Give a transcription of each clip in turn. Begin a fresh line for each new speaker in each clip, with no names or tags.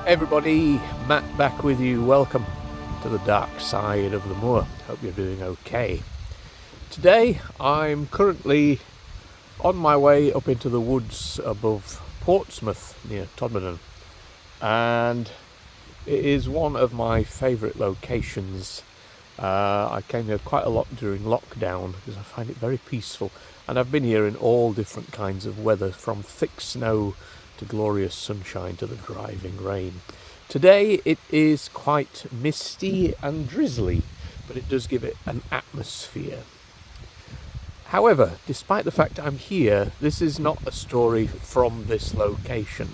Hey everybody, Matt back with you. Welcome to the dark side of the moor. Hope you're doing okay. Today I'm currently on my way up into the woods above Portsmouth near Todmorden, and it is one of my favourite locations. I came here quite a lot during lockdown because I find it very peaceful, and I've been here in all different kinds of weather, from thick snow to glorious sunshine to the driving rain. Today it is quite misty and drizzly, but it does give it an atmosphere. However, despite the fact I'm here, this is not a story from this location.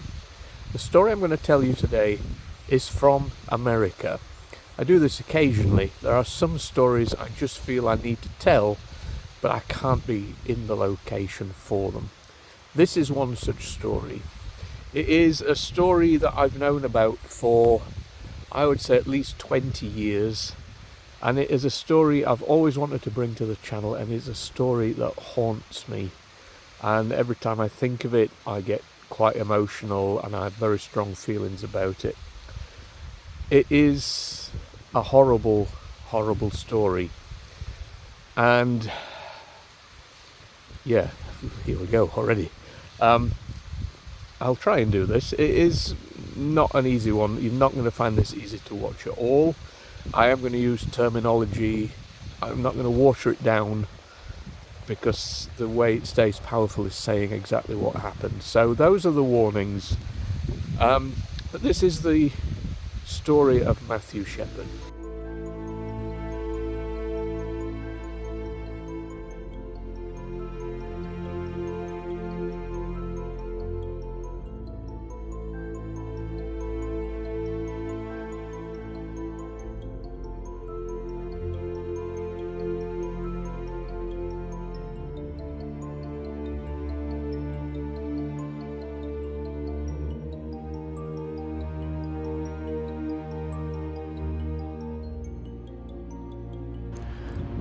The story I'm going to tell you today is from America. I do this occasionally. There are some stories I just feel I need to tell, but I can't be in the location for them. This is one such story. It is a story that I've known about for, I would say, at least 20 years. And it is a story I've always wanted to bring to the channel, and it's a story that haunts me. And every time I think of it, I get quite emotional and I have very strong feelings about it. It is a horrible, horrible story. And yeah, here we go already. I'll try and do this. It is not an easy one. You're not going to find this easy to watch at all. I am going to use terminology. I'm not going to water it down, because the way it stays powerful is saying exactly what happened. So those are the warnings. But this is the story of Matthew Shepard.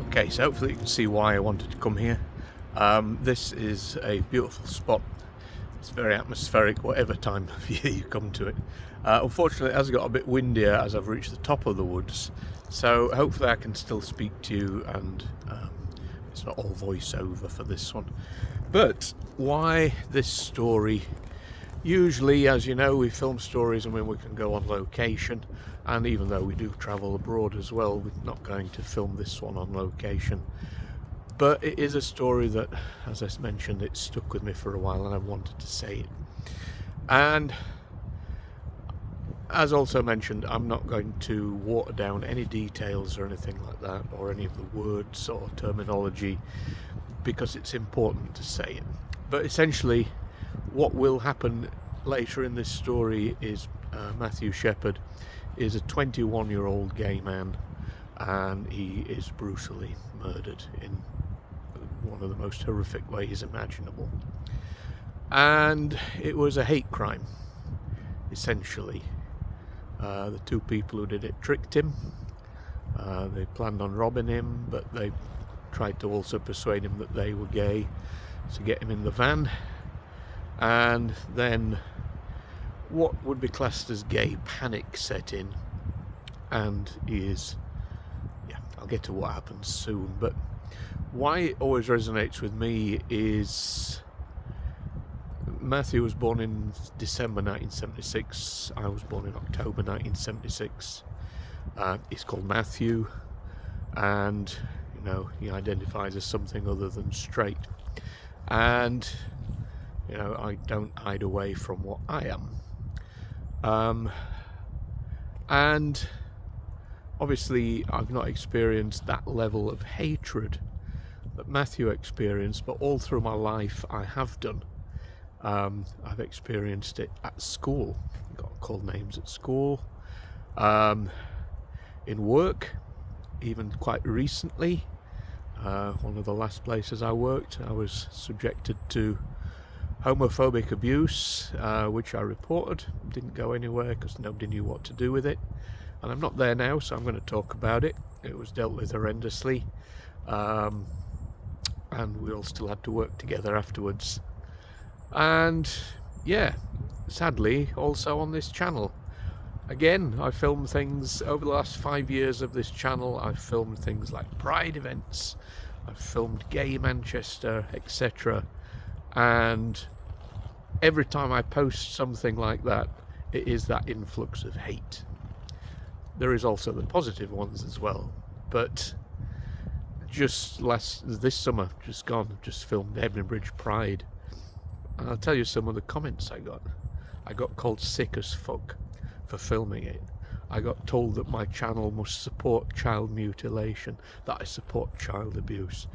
Okay, so hopefully you can see why I wanted to come here. This is a beautiful spot. It's very atmospheric whatever time of year you come to it. Unfortunately, it has got a bit windier as I've reached the top of the woods, so hopefully I can still speak to you, and it's not all voiceover for this one. But why this story? Usually, as you know, we film stories and when we can go on location, and even though we do travel abroad as well, we're not going to film this one on location. But it is a story that, as I mentioned, it stuck with me for a while and I wanted to say it. And as also mentioned, I'm not going to water down any details or anything like that, or any of the words or terminology, because it's important to say it. But essentially, what will happen later in this story is Matthew Shepard is a 21-year-old gay man, and he is brutally murdered in one of the most horrific ways imaginable. And it was a hate crime, essentially. The two people who did it tricked him. They planned on robbing him, but they tried to also persuade him that they were gay to get him in the van. And then what would be classed as gay panic set in, and I'll get to what happens soon. But why it always resonates with me is Matthew was born in December 1976. I was born in October 1976. He's called Matthew, and he identifies as something other than straight. And I don't hide away from what I am. And obviously I've not experienced that level of hatred that Matthew experienced, but all through my life I have done. I've experienced it at school. Got called names at school, in work, even quite recently. One of the last places I worked, I was subjected to homophobic abuse, which I reported. Didn't go anywhere because nobody knew what to do with it, and I'm not there now, so I'm going to talk about it. It was dealt with horrendously, and we all still had to work together afterwards. And yeah, sadly, also on this channel, Again, I filmed things over the last 5 years of this channel. I've filmed things like Pride events, I've filmed Gay Manchester, etc. And every time I post something like that, it is that influx of hate. There is also the positive ones as well, but just this summer, just gone, just filmed Edinburgh Pride, and I'll tell you some of the comments I got. I got called sick as fuck for filming it. I got told that my channel must support child mutilation, that I support child abuse,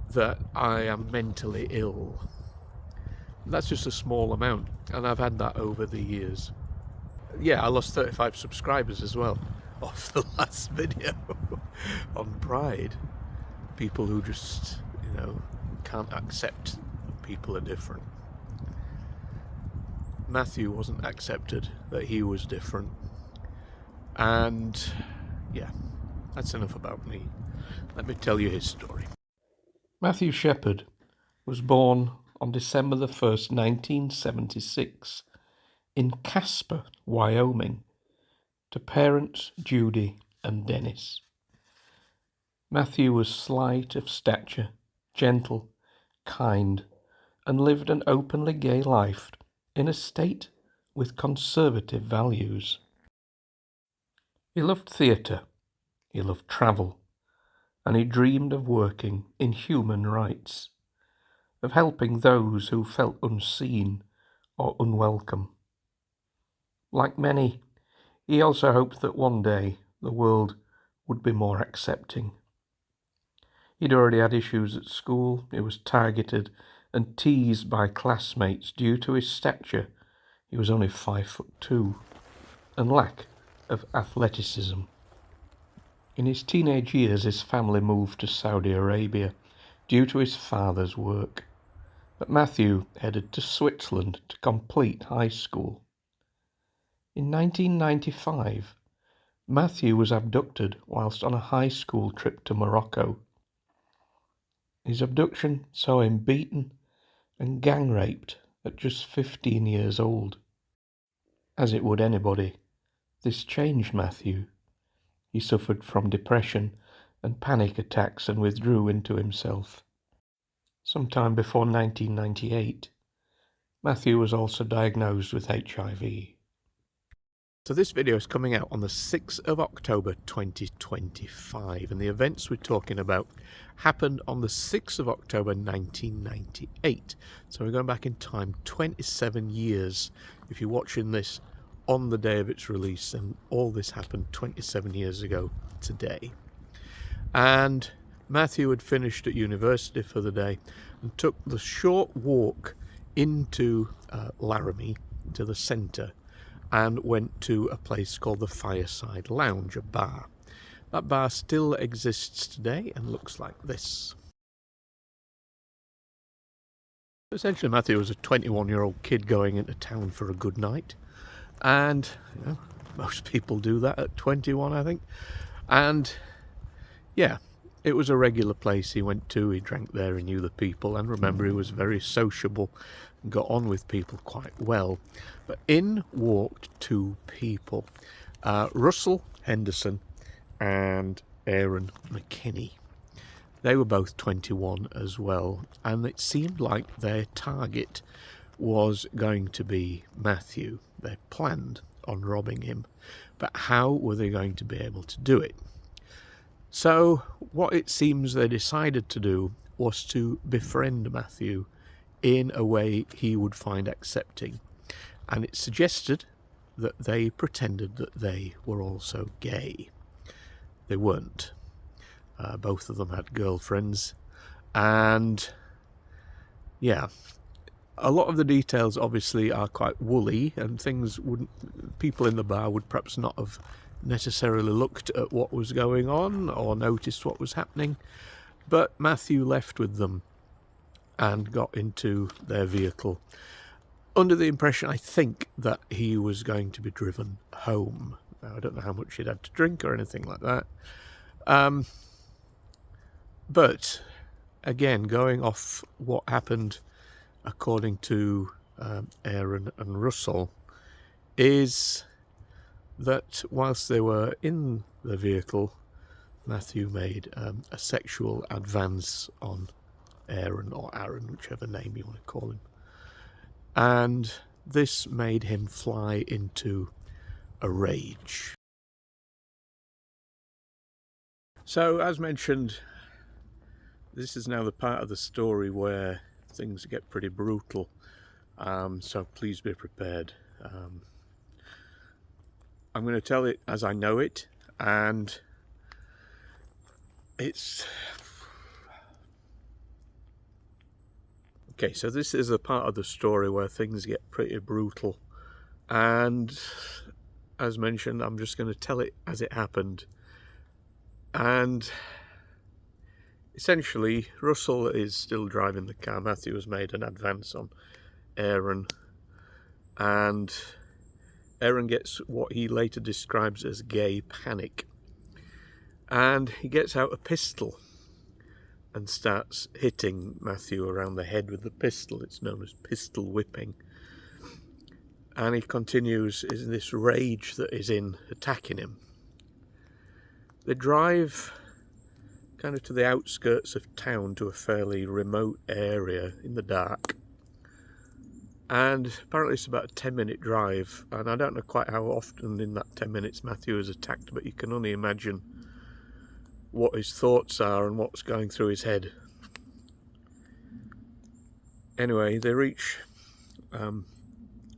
that I am mentally ill. That's just a small amount, and I've had that over the years. Yeah, I lost 35 subscribers as well off the last video on Pride. People who just, can't accept that people are different. Matthew wasn't accepted that he was different. And yeah, that's enough about me. Let me tell you his story. Matthew Shepard was born on December the 1st, 1976 in Casper, Wyoming, to parents Judy and Dennis. Matthew was slight of stature, gentle, kind, and lived an openly gay life in a state with conservative values. He loved theatre, he loved travel, and he dreamed of working in human rights, of helping those who felt unseen or unwelcome. Like many, he also hoped that one day the world would be more accepting. He'd already had issues at school. He was targeted and teased by classmates due to his stature. He was only 5'2", and lack of athleticism. In his teenage years, his family moved to Saudi Arabia due to his father's work, but Matthew headed to Switzerland to complete high school. In 1995, Matthew was abducted whilst on a high school trip to Morocco. His abduction saw him beaten and gang raped at just 15 years old. As it would anybody, this changed Matthew. He suffered from depression and panic attacks and withdrew into himself. Sometime before 1998, Matthew was also diagnosed with HIV. So this video is coming out on the 6th of October 2025, and the events we're talking about happened on the 6th of October 1998. So we're going back in time 27 years. If you're watching this on the day of its release, and all this happened 27 years ago today. And Matthew had finished at university for the day and took the short walk into Laramie, to the centre, and went to a place called the Fireside Lounge, a bar. That bar still exists today and looks like this. Essentially, Matthew was a 21-year-old kid going into town for a good night. And, most people do that at 21, I think. And, yeah, it was a regular place he went to. He drank there, he knew the people. And remember, he was very sociable and got on with people quite well. But in walked two people, Russell Henderson and Aaron McKinney. They were both 21 as well, and it seemed like their target was going to be Matthew. They planned on robbing him, but how were they going to be able to do it? So what it seems they decided to do was to befriend Matthew in a way he would find accepting, and it suggested that they pretended that they were also gay. They weren't. Both of them had girlfriends, and yeah, a lot of the details obviously are quite woolly, and people in the bar would perhaps not have necessarily looked at what was going on or noticed what was happening, but Matthew left with them and got into their vehicle under the impression, I think, that he was going to be driven home. Now, I don't know how much he'd had to drink or anything like that. But again, going off what happened according to Aaron and Russell, is that whilst they were in the vehicle, Matthew made a sexual advance on Aaron, or Aaron, whichever name you want to call him. And this made him fly into a rage. So, as mentioned, this is now the part of the story where things get pretty brutal. So please be prepared. I'm going to tell it as I know it, and it's... Okay, so this is a part of the story where things get pretty brutal, and as mentioned, I'm just going to tell it as it happened. And essentially, Russell is still driving the car. Matthew has made an advance on Aaron, and Aaron gets what he later describes as gay panic, and he gets out a pistol and starts hitting Matthew around the head with the pistol. It's known as pistol whipping. And he continues in this rage that is in attacking him. They drive kind of to the outskirts of town, to a fairly remote area in the dark. And apparently it's about a 10-minute drive, and I don't know quite how often in that 10 minutes Matthew is attacked, but you can only imagine what his thoughts are and what's going through his head. Anyway, they reach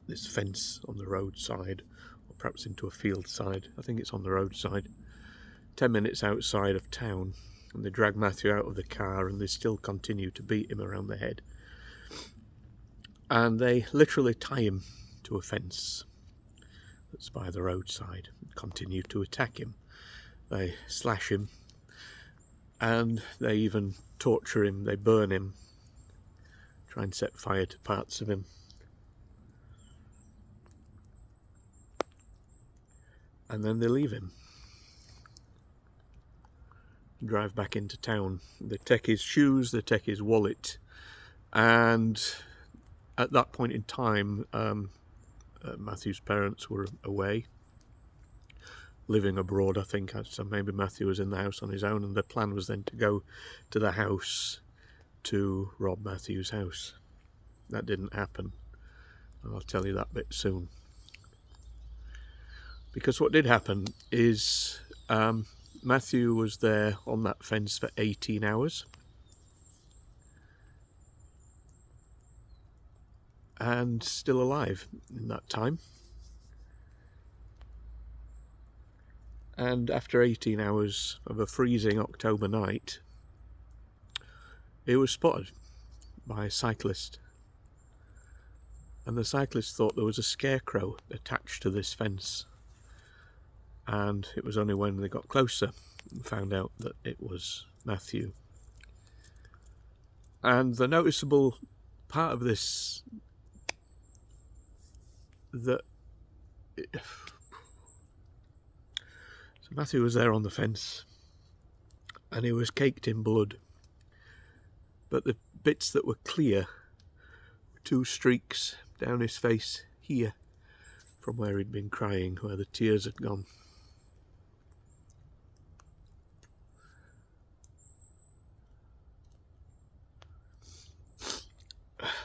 this fence on the roadside, or perhaps into a field side. I think it's on the roadside. 10 minutes outside of town, and they drag Matthew out of the car, and they still continue to beat him around the head. And they literally tie him to a fence that's by the roadside and continue to attack him. They slash him, and they even torture him. They burn him, try and set fire to parts of him. And then they leave him, drive back into town. They take his shoes, they take his wallet, and at that point in time, Matthew's parents were away, living abroad, I think, so maybe Matthew was in the house on his own, and the plan was then to go to the house to rob Matthew's house. That didn't happen, and I'll tell you that bit soon. Because what did happen is Matthew was there on that fence for 18 hours. And still alive in that time. And after 18 hours of a freezing October night, he was spotted by a cyclist. And the cyclist thought there was a scarecrow attached to this fence. And it was only when they got closer and found out that it was Matthew. And the noticeable part of this, so Matthew was there on the fence, and he was caked in blood, but the bits that were clear were 2 streaks down his face here, from where he'd been crying, where the tears had gone.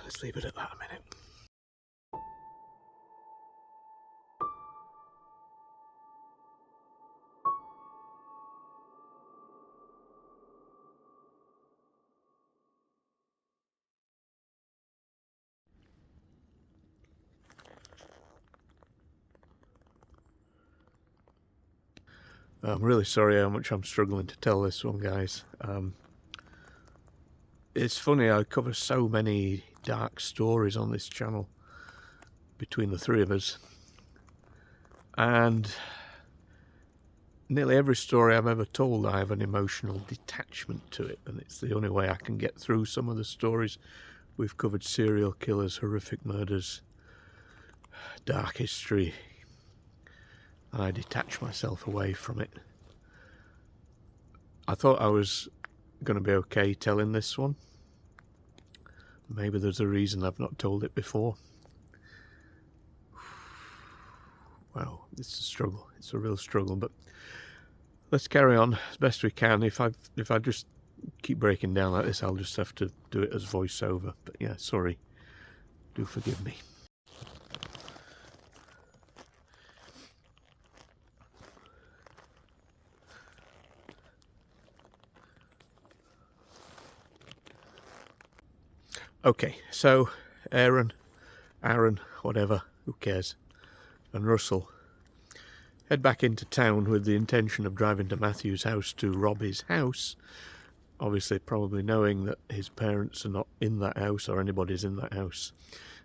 Let's leave it at that a minute. I'm really sorry how much I'm struggling to tell this one, guys. It's funny, I cover so many dark stories on this channel between the 3 of us, and nearly every story I've ever told I have an emotional detachment to it, and it's the only way I can get through some of the stories. We've covered serial killers, horrific murders, dark history, and I detach myself away from it. I thought I was going to be okay telling this one. Maybe there's a reason I've not told it before. wow, it's a struggle. It's a real struggle, but let's carry on as best we can. If I just keep breaking down like this, I'll just have to do it as voiceover. But yeah, sorry. Do forgive me. Okay, so Aaron, whatever, who cares, and Russell head back into town with the intention of driving to Matthew's house to rob his house, obviously probably knowing that his parents are not in that house or anybody's in that house.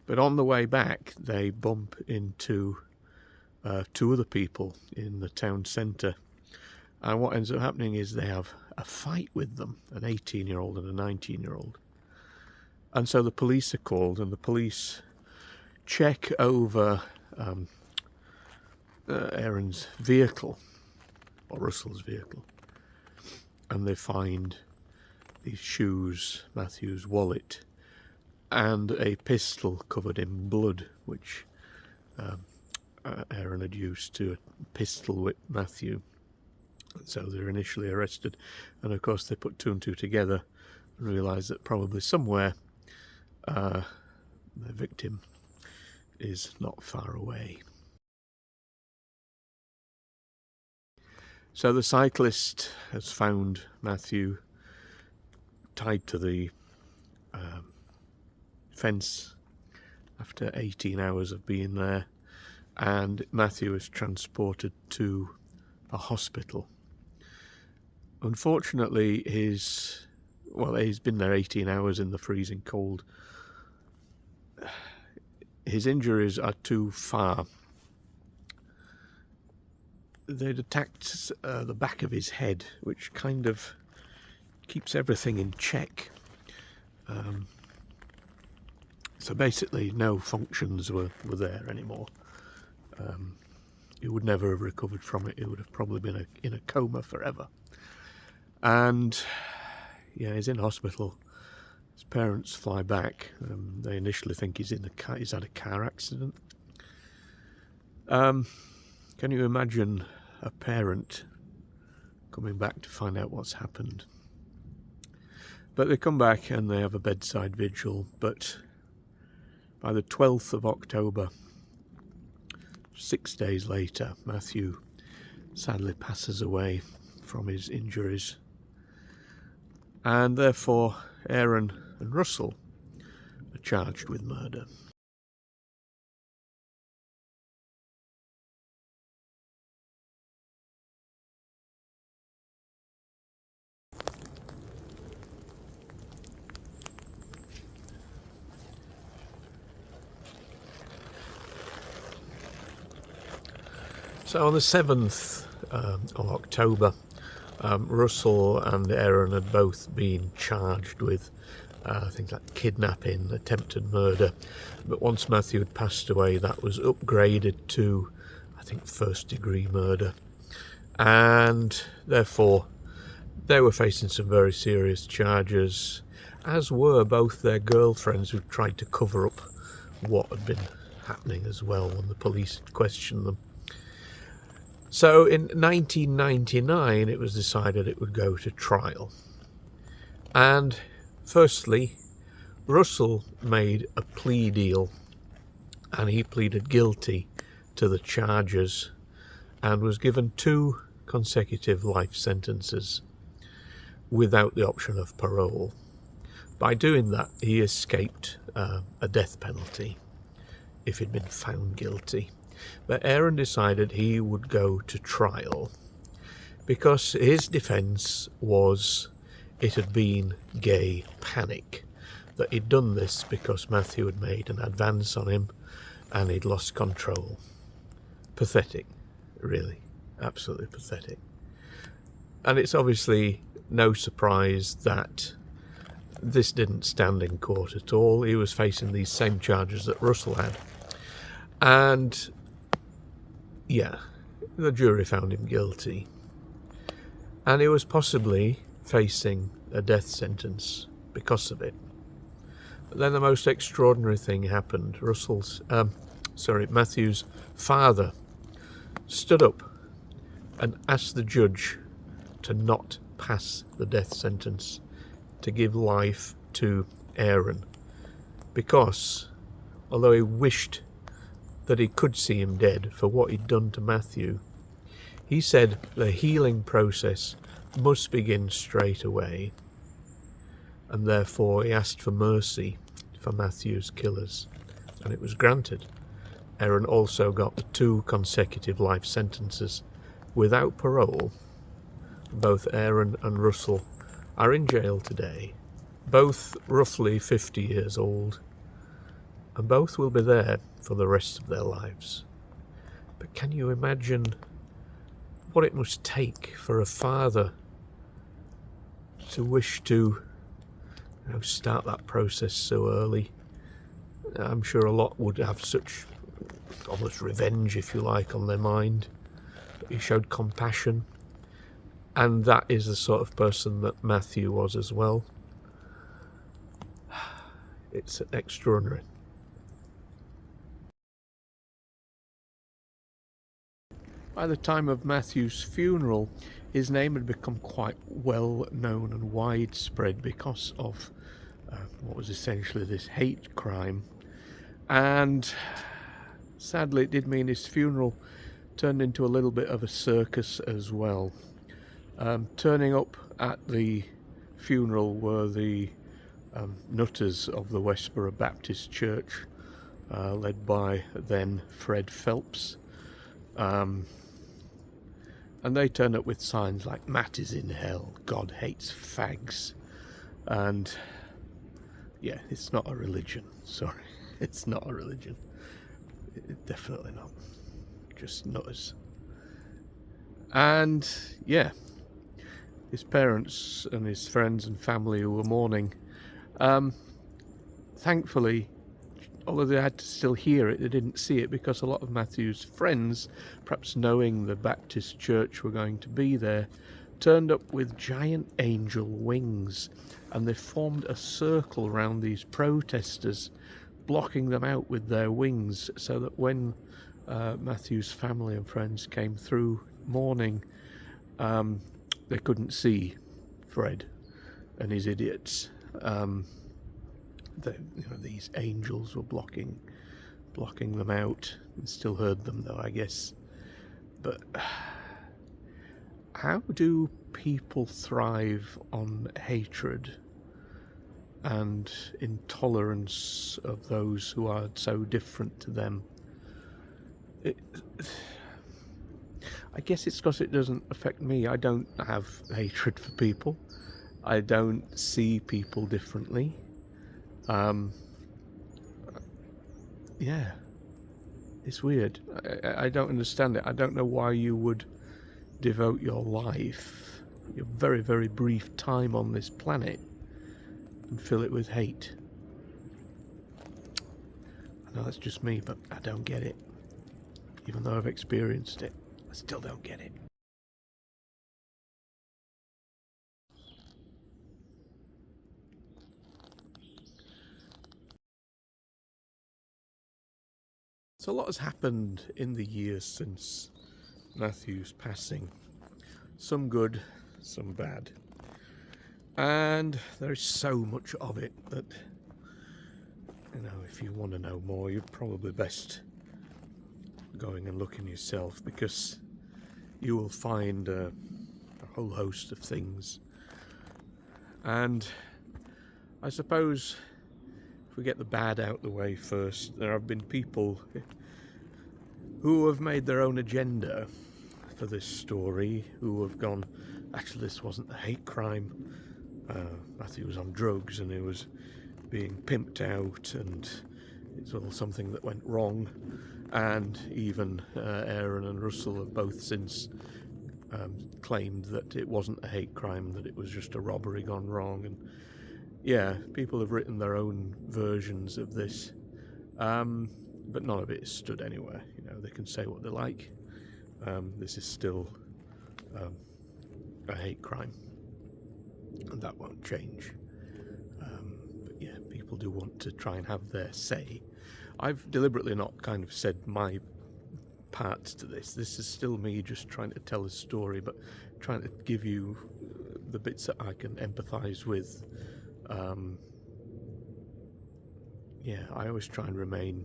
But on the way back, they bump into two other people in the town centre, and what ends up happening is they have a fight with them, an 18-year-old and a 19-year-old. And so the police are called, and the police check over Aaron's vehicle, or Russell's vehicle, and they find these shoes, Matthew's wallet, and a pistol covered in blood, which Aaron had used to pistol whip Matthew. So they're initially arrested, and of course they put two and two together and realise that probably somewhere the victim is not far away. So the cyclist has found Matthew tied to the fence after 18 hours of being there, and Matthew is transported to a hospital. Unfortunately, he's been there 18 hours in the freezing cold. His injuries are too far. They'd attacked the back of his head, which kind of keeps everything in check. So basically no functions were there anymore. He would never have recovered from it. He would have probably been in a coma forever. And yeah, he's in hospital. His parents fly back. They initially think he's had a car accident. Can you imagine a parent coming back to find out what's happened? But they come back and they have a bedside vigil. But by the 12th of October, 6 days later, Matthew sadly passes away from his injuries. And therefore, Aaron and Russell are charged with murder. So on the 7th of October, Russell and Aaron had both been charged with things like kidnapping, attempted murder. But once Matthew had passed away, that was upgraded to, I think, first-degree murder. And therefore, they were facing some very serious charges, as were both their girlfriends who tried to cover up what had been happening as well when the police questioned them. So in 1999, it was decided it would go to trial. And firstly, Russell made a plea deal, and he pleaded guilty to the charges and was given 2 consecutive life sentences without the option of parole. By doing that, he escaped a death penalty if he'd been found guilty. But Aaron decided he would go to trial because his defence was it had been gay panic, that he'd done this because Matthew had made an advance on him and he'd lost control. Pathetic, really, absolutely pathetic. And it's obviously no surprise that this didn't stand in court at all. He was facing these same charges that Russell had. And yeah, the jury found him guilty. And he was possibly facing a death sentence because of it. But then the most extraordinary thing happened. Matthew's father stood up and asked the judge to not pass the death sentence, to give life to Aaron, because although he wished that he could see him dead for what he'd done to Matthew, he said the healing process must begin straight away, and therefore he asked for mercy for Matthew's killers, and it was granted. Aaron also got the 2 consecutive life sentences without parole. Both Aaron and Russell are in jail today, both roughly 50 years old, and both will be there for the rest of their lives. But can you imagine what it must take for a father to wish to start that process so early? I'm sure a lot would have such almost revenge, if you like, on their mind. But he showed compassion, and that is the sort of person that Matthew was as well. It's extraordinary. By the time of Matthew's funeral, his name had become quite well known and widespread because of what was essentially this hate crime. And sadly, it did mean his funeral turned into a little bit of a circus as well. Turning up at the funeral were the nutters of the Westboro Baptist Church, led by then Fred Phelps. And they turned up with signs like "Matt is in hell, God hates fags," and yeah, it's not a religion. Sorry, it's not a religion. Definitely not. Just nutters. And yeah, his parents and his friends and family who were mourning, thankfully, although they had to still hear it, they didn't see it, because a lot of Matthew's friends, perhaps knowing the Baptist church were going to be there, turned up with giant angel wings, and they formed a circle around these protesters, blocking them out with their wings, so that when Matthew's family and friends came through mourning, they couldn't see Fred and his idiots. These angels were blocking them out. You still heard them though, I guess. But how do people thrive on hatred and intolerance of those who are so different to them? I guess it's because it doesn't affect me. I don't have hatred for people. I don't see people differently. Yeah, it's weird. I don't understand it. I don't know why you would devote your life, your very, very brief time on this planet, and fill it with hate. I know that's just me, but I don't get it. Even though I've experienced it, I still don't get it. So a lot has happened in the years since Matthew's passing. Some good, some bad. And there is so much of it that, if you want to know more, you're probably best going and looking yourself, because you will find a whole host of things. And I suppose if we get the bad out the way first, there have been people who have made their own agenda for this story, who have gone, actually this wasn't a hate crime, Matthew was on drugs and he was being pimped out, and it's all something that went wrong. And even Aaron and Russell have both since claimed that it wasn't a hate crime, that it was just a robbery gone wrong. And yeah, people have written their own versions of this, but none of it has stood anywhere. They can say what they like. This is still a hate crime, and that won't change. But yeah, people do want to try and have their say. I've deliberately not kind of said my parts to this. This is still me just trying to tell a story, but trying to give you the bits that I can empathise with. I always try and remain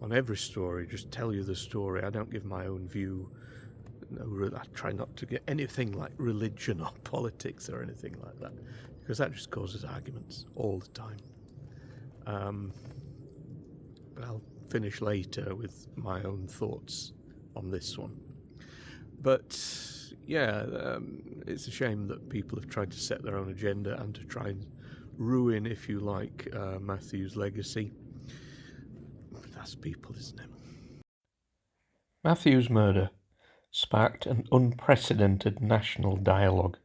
on every story, just tell you the story. I don't give my own view. No, I try not to get anything like religion or politics or anything like that, because that just causes arguments all the time. But I'll finish later with my own thoughts on this one. But it's a shame that people have tried to set their own agenda and to try and ruin, if you like, Matthew's legacy. That's people, isn't it? Matthew's murder sparked an unprecedented national dialogue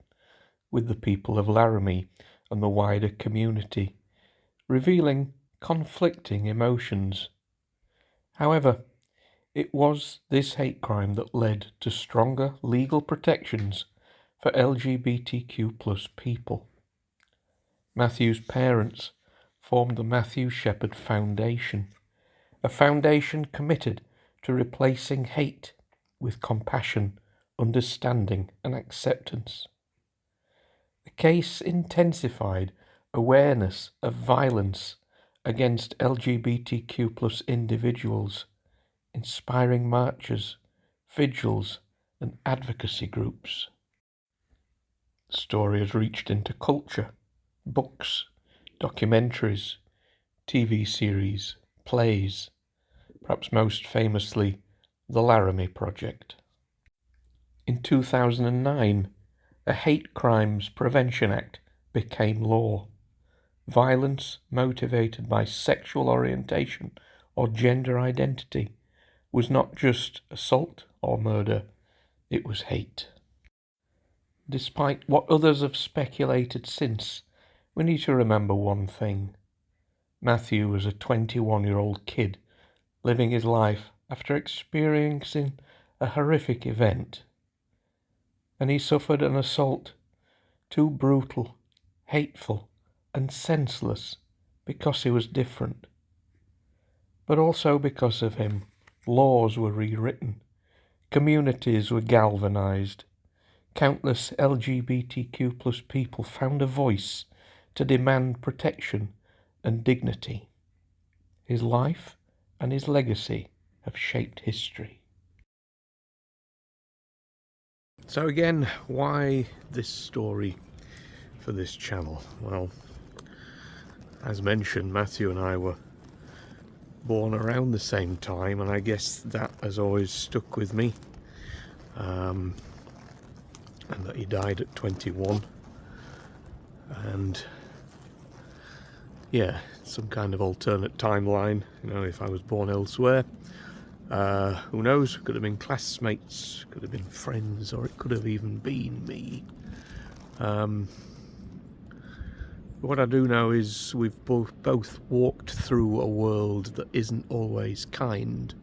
with the people of Laramie and the wider community, revealing conflicting emotions. However, it was this hate crime that led to stronger legal protections for LGBTQ+ people. Matthew's parents formed the Matthew Shepard Foundation, a foundation committed to replacing hate with compassion, understanding, and acceptance. The case intensified awareness of violence against LGBTQ+ individuals, inspiring marches, vigils, and advocacy groups. The story has reached into culture, books, documentaries, TV series, plays, perhaps most famously, the Laramie Project. In 2009, a Hate Crimes Prevention Act became law. Violence motivated by sexual orientation or gender identity was not just assault or murder, it was hate. Despite what others have speculated since, we need to remember one thing. Matthew was a 21-year-old kid living his life after experiencing a horrific event, and he suffered an assault too brutal, hateful, and senseless because he was different. But also because of him, laws were rewritten, communities were galvanized, countless LGBTQ+ people found a voice to demand protection and dignity. His life and his legacy have shaped history. So again, why this story for this channel? Well, as mentioned, Matthew and I were born around the same time, and I guess that has always stuck with me. And that he died at 21. And some kind of alternate timeline. If I was born elsewhere, who knows? Could have been classmates, could have been friends, or it could have even been me. What I do know is we've both walked through a world that isn't always kind,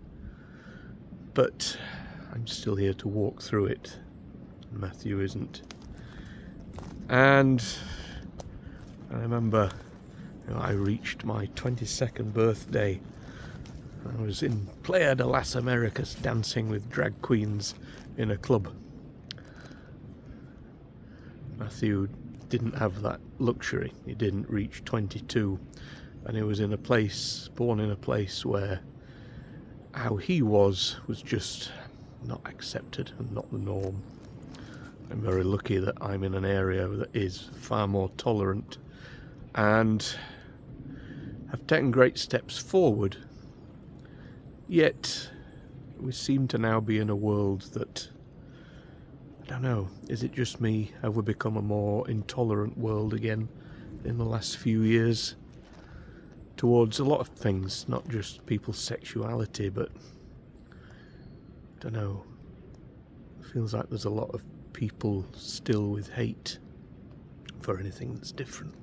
but I'm still here to walk through it. Matthew isn't. And I remember I reached my 22nd birthday. I was in Playa de las Americas dancing with drag queens in a club. Matthew didn't have that luxury. He didn't reach 22, and he was born in a place where how he was just not accepted and not the norm. I'm very lucky that I'm in an area that is far more tolerant and have taken great steps forward. Yet we seem to now be in a world that, I don't know, is it just me? Have we become a more intolerant world again in the last few years towards a lot of things, not just people's sexuality, but I don't know, it feels like there's a lot of people still with hate for anything that's different.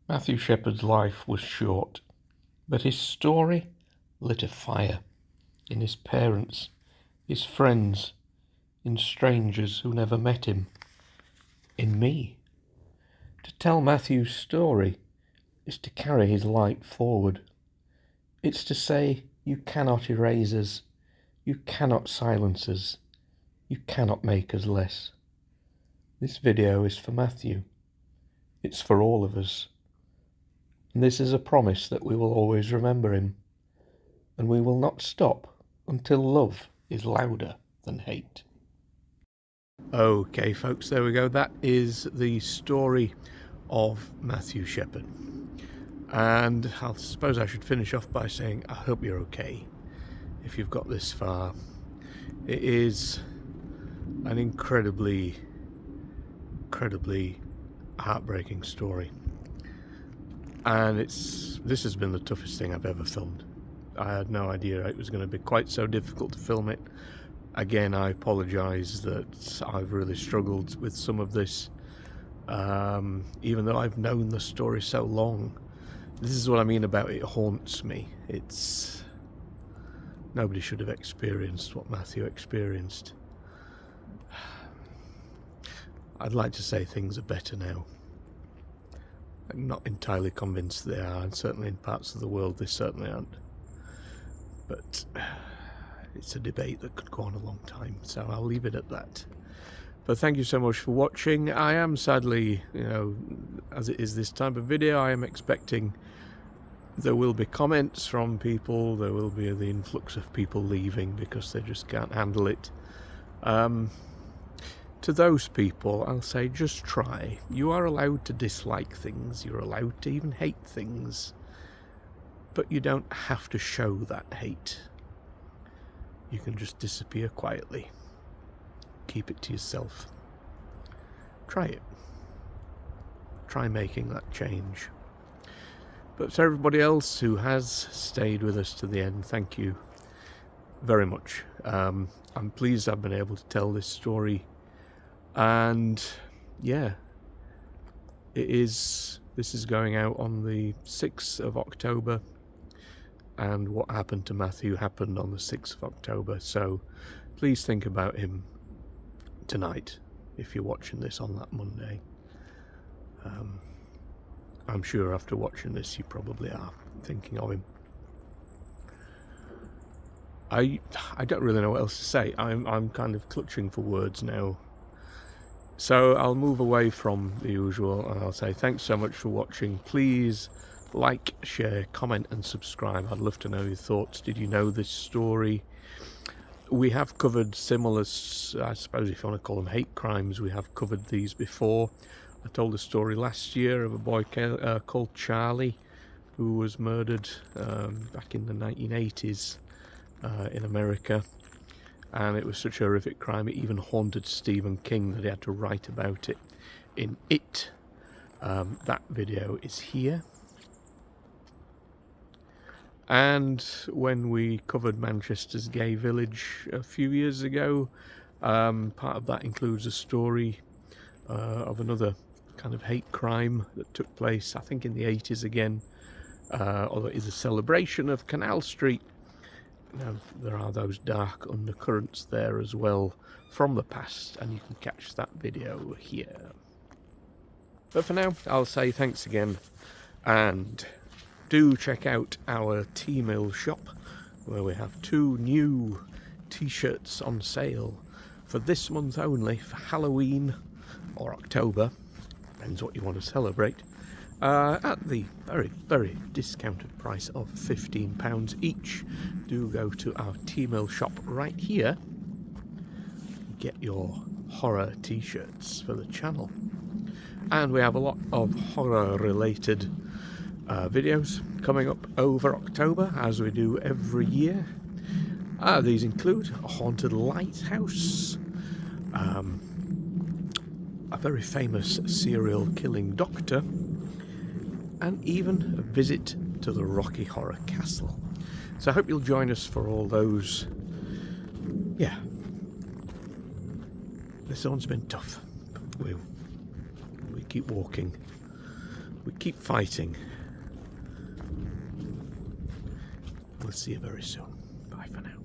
Matthew Shepard's life was short, but his story lit a fire in his parents, his friends, in strangers who never met him, in me. To tell Matthew's story is to carry his light forward. It's to say, you cannot erase us, you cannot silence us, you cannot make us less. This video is for Matthew. It's for all of us. And this is a promise that we will always remember him. And we will not stop until love is louder than hate. Okay, folks, there we go. That is the story of Matthew Shepard. And I suppose I should finish off by saying I hope you're okay if you've got this far. It is an incredibly heartbreaking story. And this has been the toughest thing I've ever filmed. I had no idea it was going to be quite so difficult to film it. Again, I apologise that I've really struggled with some of this, even though I've known the story so long. This is what I mean about it haunts me. Nobody should have experienced what Matthew experienced. I'd like to say things are better now. I'm not entirely convinced they are, and certainly in parts of the world they certainly aren't. But it's a debate that could go on a long time, so I'll leave it at that. But thank you so much for watching. I am sadly, as it is this type of video, I am expecting there will be comments from people, there will be the influx of people leaving because they just can't handle it. To those people, I'll say just try. You are allowed to dislike things, you're allowed to even hate things, but you don't have to show that hate. You can just disappear quietly. Keep it to yourself. Try it. Try making that change. But to everybody else who has stayed with us to the end, thank you very much. I'm pleased I've been able to tell this story. And yeah, this is going out on the 6th of October. And what happened to Matthew happened on the 6th of October. So please think about him tonight if you're watching this on that Monday. I'm sure after watching this you probably are thinking of him. I don't really know what else to say. I'm kind of clutching for words now. So I'll move away from the usual and I'll say thanks so much for watching. Please like, share, comment and subscribe. I'd love to know your thoughts. Did you know this story? We have covered similar, I suppose if you want to call them hate crimes, we have covered these before. I told a story last year of a boy called Charlie who was murdered back in the 1980s in America. And it was such a horrific crime, it even haunted Stephen King that he had to write about it in It. That video is here. And when we covered Manchester's gay village a few years ago, part of that includes a story of another kind of hate crime that took place, I think in the 80s again, although it is a celebration of Canal Street. Now, there are those dark undercurrents there as well from the past, and you can catch that video here. But for now, I'll say thanks again, and do check out our T-Mill shop, where we have 2 new t-shirts on sale for this month only, for Halloween or October, depends what you want to celebrate, at the very discounted price of £15 each. Do go to our T-Mill shop right here, get your horror t-shirts for the channel. And we have a lot of horror related videos coming up over October, as we do every year. These include a haunted lighthouse, a very famous serial killing doctor, and even a visit to the Rocky Horror Castle. So I hope you'll join us for all those. Yeah, this one's been tough, but we keep walking, we keep fighting. We'll see you very soon. Bye for now.